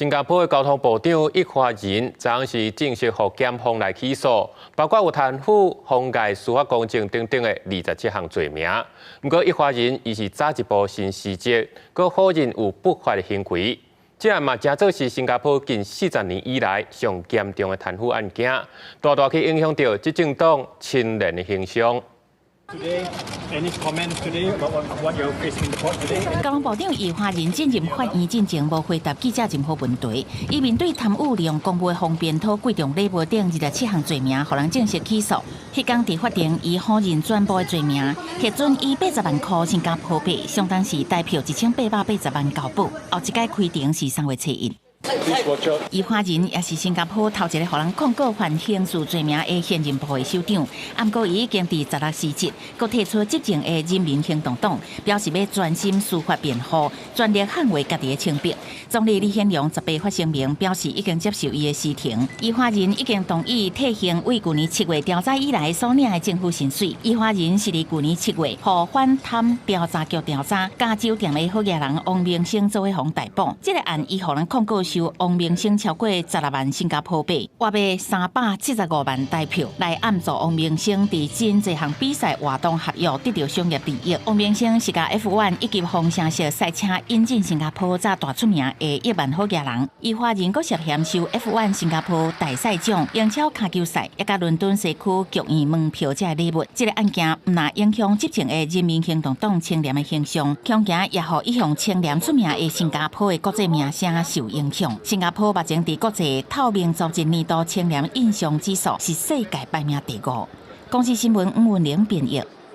新加坡的交通部长易华仁昨是正式获检方来起诉，包括有贪腐、妨碍司法公正等等的27项罪名。不过，易华仁伊是早一步新事迹，佮否认有不法的行为。这嘛真做是新加坡近40年以来上严重的贪腐案件，大大去影响到执政党清廉的形象。 Any comments today about what you're facing in the court today? 交通部长易华仁进入法院进前无回答记者任何问题，伊面对贪污利用公务的方便讨贵重礼物等27项罪名，互人正式起诉。迄天伫法庭，伊否认全部的罪名，核准以80万块新加坡币，相当是代票1880万交保。后一届开庭是3月7日。 易华仁也是新加坡头一个互人控告犯刑事罪名的现任部的首长，不过伊已经伫16时节，佮提出执政的人民行动党，表示要专心司法辩护，全力捍卫家己的清白。总理李显龙18发声明，表示已经接受伊的辞呈。易华仁已经同意退行为去年7月调查以来所领的政府薪水。易华仁是伫去年7月，互反贪调查局调查加州店的好野人王明星做伙逮捕。这个案伊互人控告。 收王明星超过16万新加坡币，约卖375万台票，来暗助王明星伫真侪项比赛活动合约得到商业利益。王明星是甲 F1 以及风城式赛车引进新加坡早大出名的亿万好野人。易华仁阁涉嫌收 F1 新加坡大赛奖、英超卡球赛，也甲伦敦西区剧院门票这礼物。这个案件毋但影响执政的人民行动党清廉的形象，恐惊也互一向清廉出名的新加坡的国际名声受影响。 新加坡目前伫国际透明组织年度清廉印象指数是世界排名第5。公司新闻吴文玲编译。